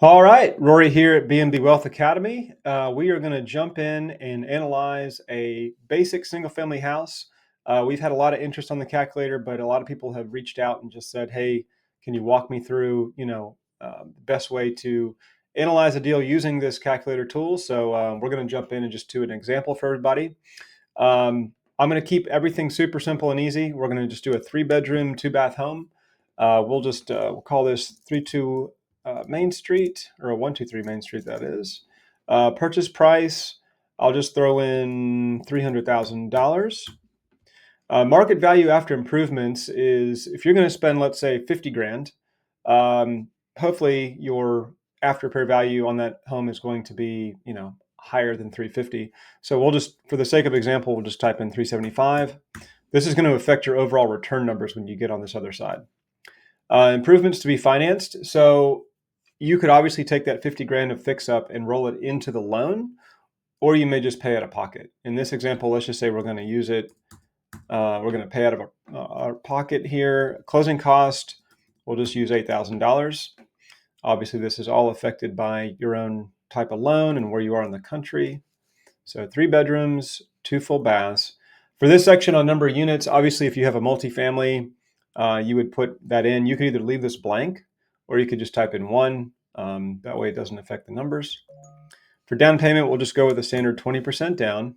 All right, Rory here at BNB Wealth Academy. We are going to jump in and analyze a basic single family house. We've had a lot of interest on the calculator, but a lot of people have reached out and just said, hey, can you walk me through, the best way to analyze a deal using this calculator tool? So we're going to jump in and just do an example for everybody. I'm going to keep everything super simple and easy. We're going to just do a 3-bedroom, 2-bath home. We'll call this 32 Main Street, or a 123 Main Street, that is. Purchase price, I'll just throw in $300,000. Market value after improvements is, if you're going to spend, let's say, 50 grand, hopefully your after repair value on that home is going to be, higher than 350. So we'll just, for the sake of example, we'll just type in 375. This is going to affect your overall return numbers when you get on this other side. Improvements to be financed. So you could obviously take that 50 grand of fix up and roll it into the loan, or you may just pay out of pocket. In this example, let's just say we're going to use it. We're going to pay out of our pocket here. Closing cost, we'll just use $8,000. Obviously, this is all affected by your own type of loan and where you are in the country. So 3 bedrooms, 2 full baths. For this section on number of units, obviously, if you have a multifamily, you would put that in. You could either leave this blank, or you could just type in 1. That way it doesn't affect the numbers. For down payment, we'll just go with a standard 20% down.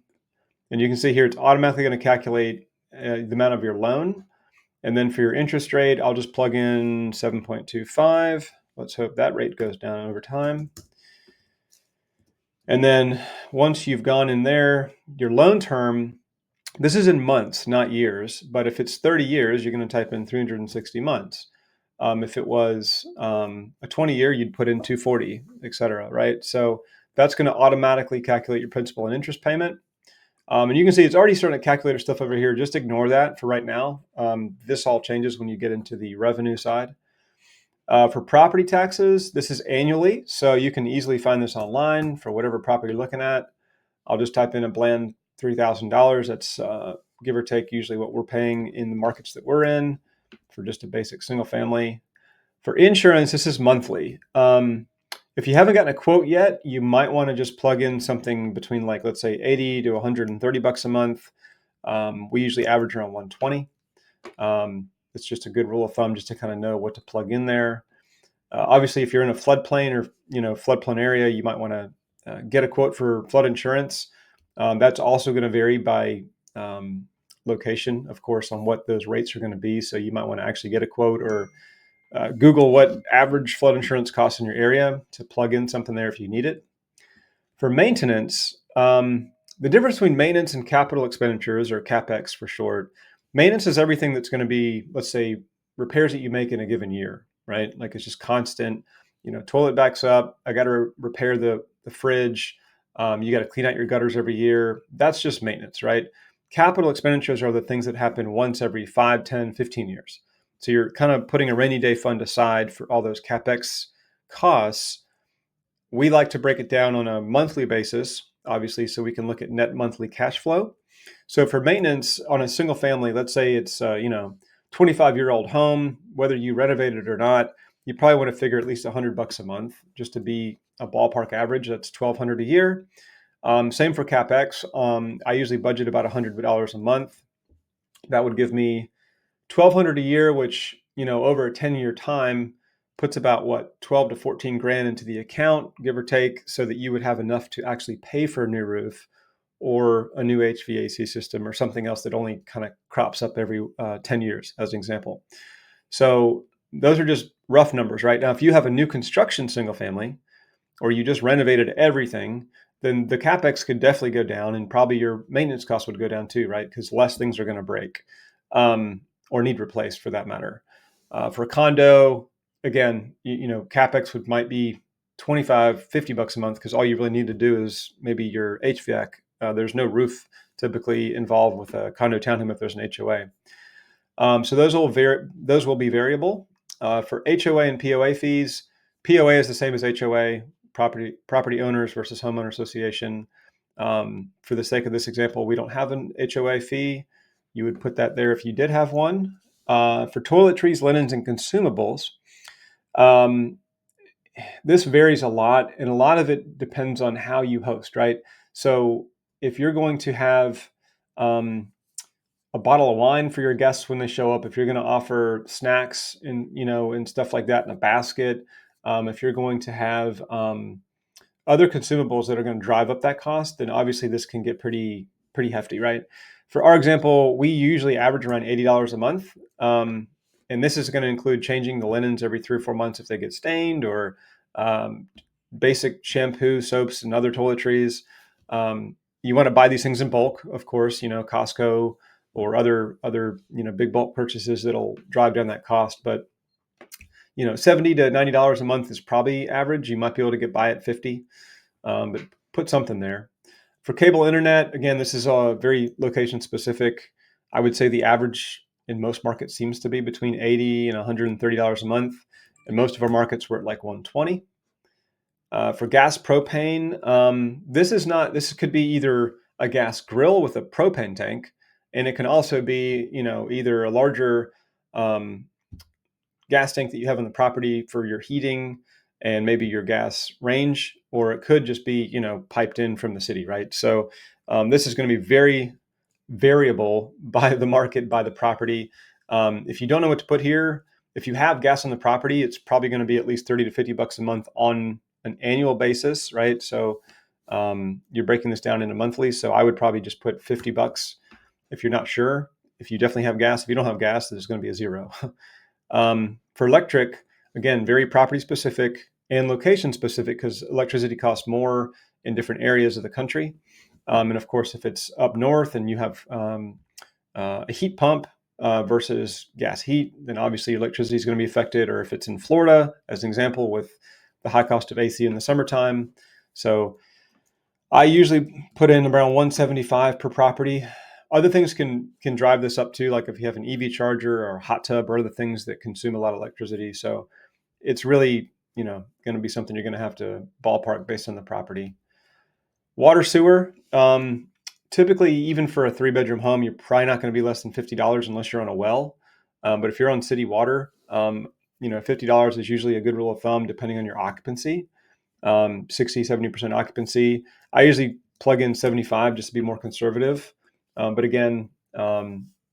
And you can see here it's automatically going to calculate the amount of your loan. And then for your interest rate, I'll just plug in 7.25. Let's hope that rate goes down over time. And then once you've gone in there, your loan term, this is in months, not years. But if it's 30 years, you're going to type in 360 months. If it was a 20-year, you'd put in 240, et cetera, right? So that's going to automatically calculate your principal and interest payment. And you can see it's already starting to calculate stuff over here. Just ignore that for right now. This all changes when you get into the revenue side. For property taxes, this is annually, so you can easily find this online for whatever property you're looking at. I'll just type in a bland $3,000. That's give or take usually what we're paying in the markets that we're in for just a basic single family. For insurance, this is monthly. If you haven't gotten a quote yet, you might want to just plug in something between, like, let's say 80 to 130 bucks a month. We usually average around 120. It's just a good rule of thumb just to kind of know what to plug in there. Obviously, if you're in a floodplain or floodplain area, you might want to get a quote for flood insurance. That's also going to vary by location, of course, on what those rates are going to be. So you might want to actually get a quote, or Google what average flood insurance costs in your area to plug in something there if you need it. For maintenance, the difference between maintenance and capital expenditures, or CapEx for short, maintenance is everything that's going to be, let's say, repairs that you make in a given year, right? Like, it's just constant. Toilet backs up. I got to repair the fridge. You got to clean out your gutters every year. That's just maintenance, right? Capital expenditures are the things that happen once every 5, 10, 15 years. So you're kind of putting a rainy day fund aside for all those CapEx costs. We like to break it down on a monthly basis, obviously, so we can look at net monthly cash flow. So for maintenance on a single family, let's say it's 25-year-old home, whether you renovate it or not, you probably want to figure at least $100 a month, just to be a ballpark average. That's $1,200 a year. Same for CapEx. I usually budget about $100 a month. That would give me $1,200 a year, which, over a 10-year time puts about 12 to 14 grand into the account, give or take, so that you would have enough to actually pay for a new roof or a new HVAC system or something else that only kind of crops up every 10 years, as an example. So those are just rough numbers, right? Now, if you have a new construction single family, or you just renovated everything, then the CapEx could definitely go down, and probably your maintenance costs would go down too, right? Because less things are going to break or need replaced, for that matter. For a condo, again, CapEx might be 25, 50 bucks a month, because all you really need to do is maybe your HVAC. There's no roof typically involved with a condo townhome if there's an HOA. So those will be variable. For HOA and POA fees, POA is the same as HOA, property owners versus homeowner association. For the sake of this example, we don't have an HOA fee. You would put that there if you did have one. For toiletries, linens, and consumables, this varies a lot, and a lot of it depends on how you host, right? So if you're going to have a bottle of wine for your guests when they show up, if you're going to offer snacks and stuff like that in a basket, if you're going to have other consumables that are going to drive up that cost, then obviously this can get pretty hefty, right? For our example, we usually average around $80 a month, and this is going to include changing the linens every 3 or 4 months if they get stained, or um, basic shampoo, soaps, and other toiletries. You want to buy these things in bulk, of course. Costco or other big bulk purchases that'll drive down that cost, but $70 to $90 a month is probably average. You might be able to get by at 50, but put something there. For cable internet, again, this is very location specific. I would say the average in most markets seems to be between $80 and $130 a month. In most of our markets, we're at like 120. For gas propane, this could be either a gas grill with a propane tank, and it can also be, either a larger gas tank that you have on the property for your heating and maybe your gas range, or it could just be, piped in from the city, right? So this is going to be very variable by the market, by the property. If you don't know what to put here, if you have gas on the property, it's probably going to be at least 30 to 50 bucks a month on an annual basis, right? So you're breaking this down into monthly. So I would probably just put 50 bucks if you're not sure. If you definitely have gas, if you don't have gas, there's going to be a zero. For electric, again, very property specific and location specific, because electricity costs more in different areas of the country. And of course, if it's up north and you have a heat pump versus gas heat, then obviously electricity is going to be affected. Or if it's in Florida, as an example, with the high cost of AC in the summertime. So I usually put in around 175 per property. Other things can drive this up too, like if you have an EV charger or a hot tub or other things that consume a lot of electricity. So it's really, going to be something you're going to have to ballpark based on the property. Water, sewer. Typically, even for a 3-bedroom home, you're probably not going to be less than $50 unless you're on a well. But if you're on city water, $50 is usually a good rule of thumb, depending on your occupancy. 60, 70% occupancy. I usually plug in 75 just to be more conservative. But again,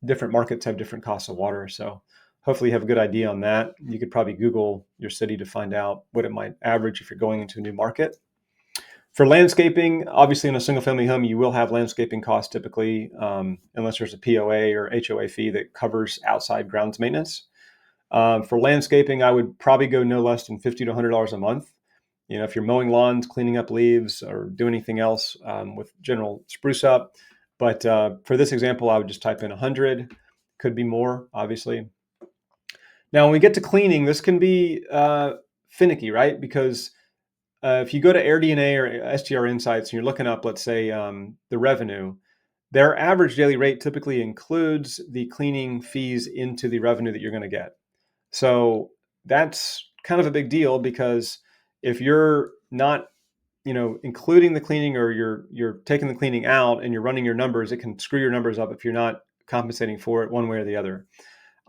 different markets have different costs of water. So hopefully you have a good idea on that. You could probably Google your city to find out what it might average if you're going into a new market. For landscaping, obviously in a single family home, you will have landscaping costs typically, unless there's a POA or HOA fee that covers outside grounds maintenance. For landscaping, I would probably go no less than $50 to $100 a month. If you're mowing lawns, cleaning up leaves, or doing anything else with general spruce up. But for this example, I would just type in 100. Could be more, obviously. Now, when we get to cleaning, this can be finicky, right? Because if you go to AirDNA or STR Insights and you're looking up, let's say, the revenue, their average daily rate typically includes the cleaning fees into the revenue that you're going to get. So that's kind of a big deal, because if you're not, including the cleaning, or you're taking the cleaning out and you're running your numbers, it can screw your numbers up if you're not compensating for it one way or the other.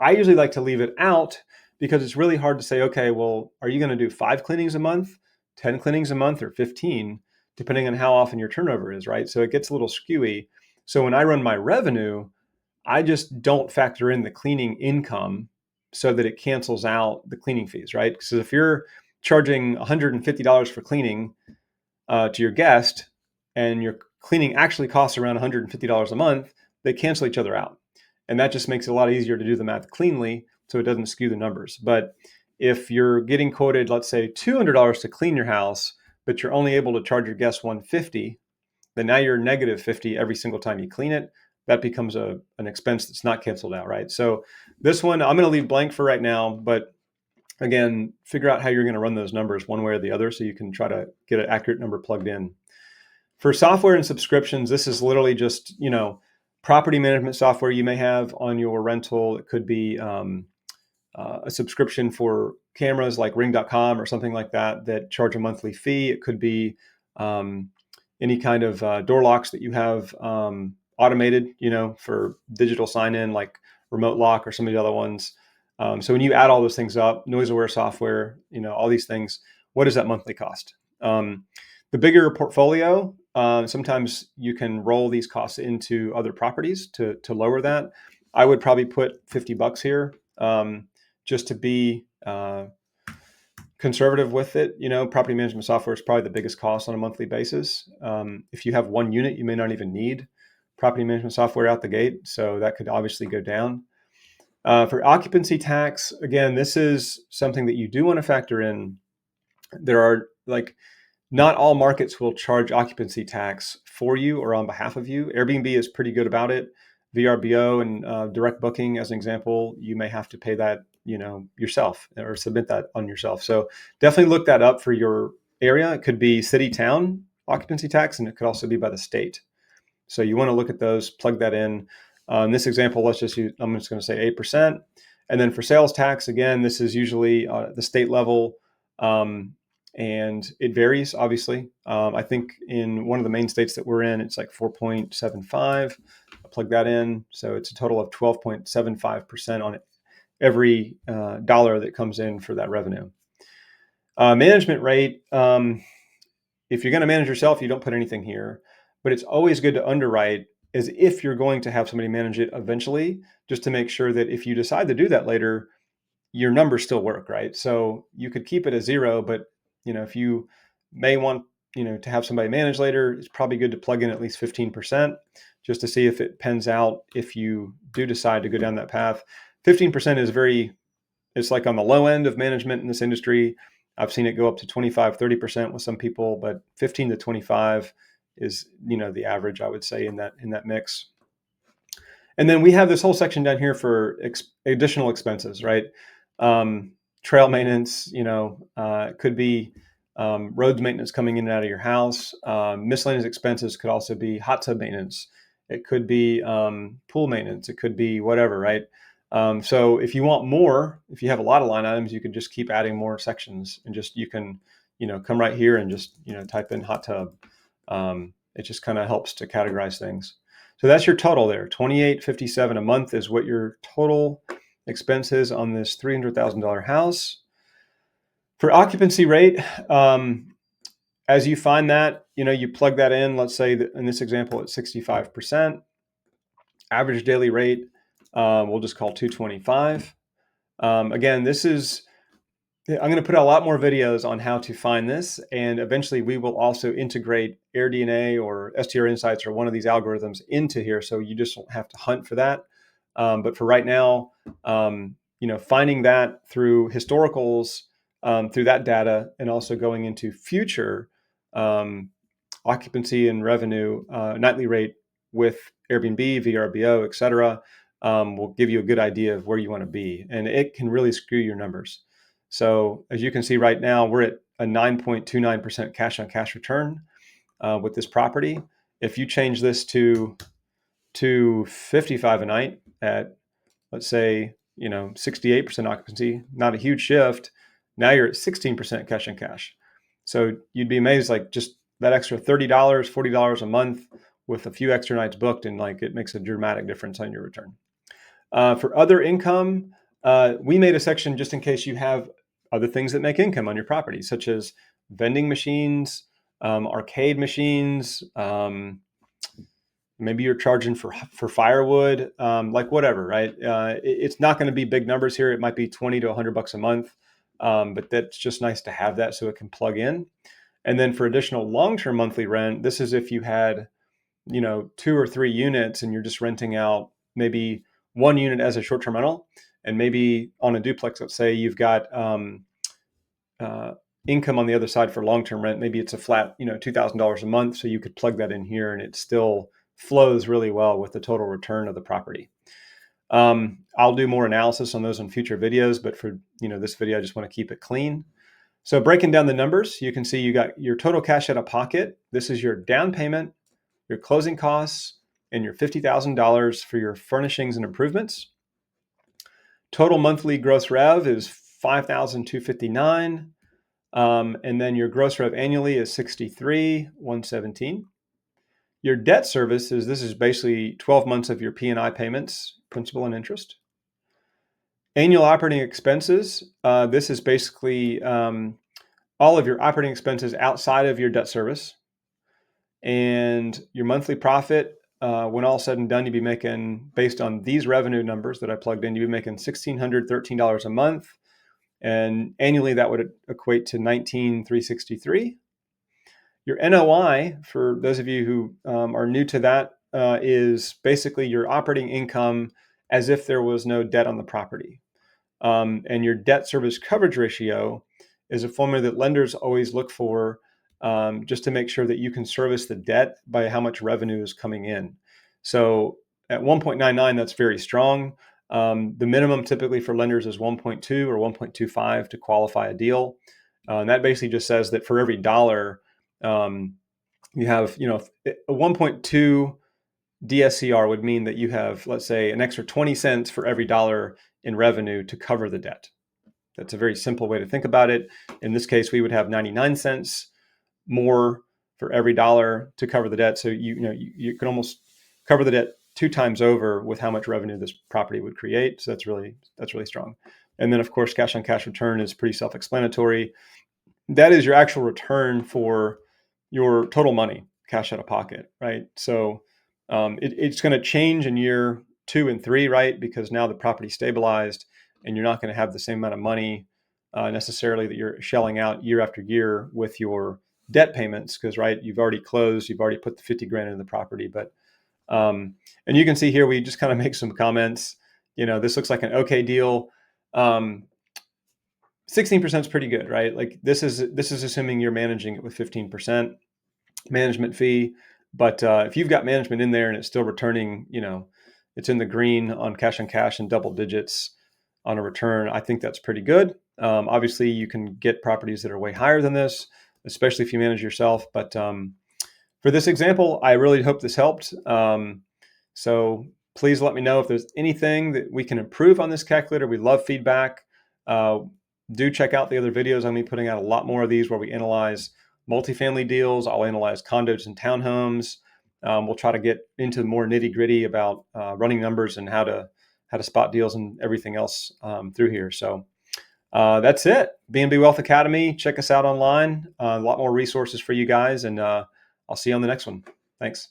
I usually like to leave it out because it's really hard to say, okay, well, are you going to do 5 cleanings a month, 10 cleanings a month, or 15, depending on how often your turnover is, right? So it gets a little skewy. So when I run my revenue, I just don't factor in the cleaning income so that it cancels out the cleaning fees, right? Because if you're charging $150 for cleaning to your guest, and your cleaning actually costs around $150 a month, they cancel each other out. And that just makes it a lot easier to do the math cleanly, so it doesn't skew the numbers. But if you're getting quoted, let's say $200 to clean your house, but you're only able to charge your guests $150, then now you're negative 50 every single time you clean it. That becomes an expense that's not canceled out, right? So this one I'm going to leave blank for right now, but again, figure out how you're going to run those numbers one way or the other so you can try to get an accurate number plugged in. For software and subscriptions, this is literally just, property management software you may have on your rental. It could be a subscription for cameras like ring.com or something like that charge a monthly fee. It could be any kind of door locks that you have automated, for digital sign-in, like Remote Lock or some of the other ones. So when you add all those things up, noise aware software, all these things, what is that monthly cost? The bigger your portfolio, sometimes you can roll these costs into other properties to lower that. I would probably put $50 here, just to be conservative with it. Property management software is probably the biggest cost on a monthly basis. If you have one unit, you may not even need property management software out the gate, so that could obviously go down. For occupancy tax, again, this is something that you do want to factor in. There are not all markets will charge occupancy tax for you or on behalf of you. Airbnb is pretty good about it. VRBO and direct booking, as an example, you may have to pay that, yourself or submit that on yourself. So definitely look that up for your area. It could be city, town occupancy tax, and it could also be by the state. So you want to look at those, plug that in. In this example, I'm just going to say 8%. And then for sales tax, again, this is usually the state level. And it varies, obviously. I think in one of the main states that we're in, it's like 4.75. I'll plug that in. So it's a total of 12.75% on every dollar that comes in for that revenue. Management rate, if you're going to manage yourself, you don't put anything here. But it's always good to underwrite as if you're going to have somebody manage it eventually, just to make sure that if you decide to do that later, your numbers still work, right? So you could keep it at 0, but if you may want, to have somebody manage later, it's probably good to plug in at least 15% just to see if it pans out if you do decide to go down that path. 15% is it's like on the low end of management in this industry. I've seen it go up to 25, 30% with some people, but 15 to 25 is, the average, I would say, in that mix. And then we have this whole section down here for additional expenses, right? Trail maintenance, it could be roads maintenance coming in and out of your house. Miscellaneous expenses could also be hot tub maintenance. It could be pool maintenance. It could be whatever, right? So if you want more, if you have a lot of line items, you can just keep adding more sections, and you can, come right here and just, type in hot tub. It just kind of helps to categorize things. So that's your total there. $28.57 a month is what your total expense is on this $300,000 house. For occupancy rate, as you find that, you plug that in. Let's say that in this example, it's 65%. Average daily rate, we'll just call 225. Again, I'm going to put out a lot more videos on how to find this, and eventually we will also integrate AirDNA or STR Insights or one of these algorithms into here, so you just don't have to hunt for that. But for right now, finding that through historicals, through that data, and also going into future occupancy and revenue nightly rate with Airbnb, VRBO, et cetera, will give you a good idea of where you want to be, and it can really skew your numbers. So as you can see right now, we're at a 9.29% cash on cash return with this property. If you change this to 55 a night at, let's say, 68% occupancy, not a huge shift. Now you're at 16% cash on cash. So you'd be amazed, like just that extra $30, $40 a month with a few extra nights booked, and it makes a dramatic difference on your return. For other income, we made a section just in case you have other things that make income on your property, such as vending machines, arcade machines, maybe you're charging for firewood, whatever, right? It's not going to be big numbers here. It might be 20 to $100 a month, but that's just nice to have that so it can plug in. And then for additional long-term monthly rent, this is if you had, 2 or 3 units and you're just renting out maybe one unit as a short-term rental, and maybe on a duplex, let's say you've got income on the other side for long-term rent. Maybe it's a flat, $2,000 a month. So you could plug that in here and it still flows really well with the total return of the property. I'll do more analysis on those in future videos, but for this video, I just want to keep it clean. So breaking down the numbers, you can see you got your total cash out of pocket. This is your down payment, your closing costs, and your $50,000 for your furnishings and improvements. Total monthly gross rev is $5,259. And then your gross rev annually is $63,117. Your debt service this is basically 12 months of your P&I payments, principal and interest. Annual operating expenses, this is basically all of your operating expenses outside of your debt service, and your monthly profit, when all said and done, you'd be making, based on these revenue numbers that I plugged in, you'd be making $1,613 a month. And annually, that would equate to $19,363. Your NOI, for those of you who are new to that, is basically your operating income as if there was no debt on the property. And your debt service coverage ratio is a formula that lenders always look for, just to make sure that you can service the debt by how much revenue is coming in. So at 1.99, that's very strong. The minimum typically for lenders is 1.2 or 1.25 to qualify a deal. And that basically just says that for every dollar, you have, a 1.2 DSCR would mean that you have, let's say, an extra 20 cents for every dollar in revenue to cover the debt. That's a very simple way to think about it. In this case, we would have 99 cents more for every dollar to cover the debt. So you can almost cover the debt 2 times over with how much revenue this property would create. So that's really strong. And then of course, cash on cash return is pretty self-explanatory. That is your actual return for your total money, cash out of pocket, right? So it's going to change in year 2 and 3, right? Because now the property stabilized, and you're not going to have the same amount of money necessarily that you're shelling out year after year with your debt payments, because right, you've already closed, you've already put the 50 grand into the property. But and you can see here, we just kind of make some comments. This looks like an okay deal. 16% is pretty good, right? Like this is assuming you're managing it with 15% management fee. But if you've got management in there and it's still returning, it's in the green on cash and double digits on a return, I think that's pretty good. Obviously, you can get properties that are way higher than this, especially if you manage yourself. But for this example, I really hope this helped. So please let me know if there's anything that we can improve on this calculator. We love feedback. Do check out the other videos. I'm going to be putting out a lot more of these where we analyze multifamily deals. I'll analyze condos and townhomes. We'll try to get into more nitty gritty about running numbers and how to spot deals and everything else through here. So that's it. BNB Wealth Academy. Check us out online. A lot more resources for you guys, and I'll see you on the next one. Thanks.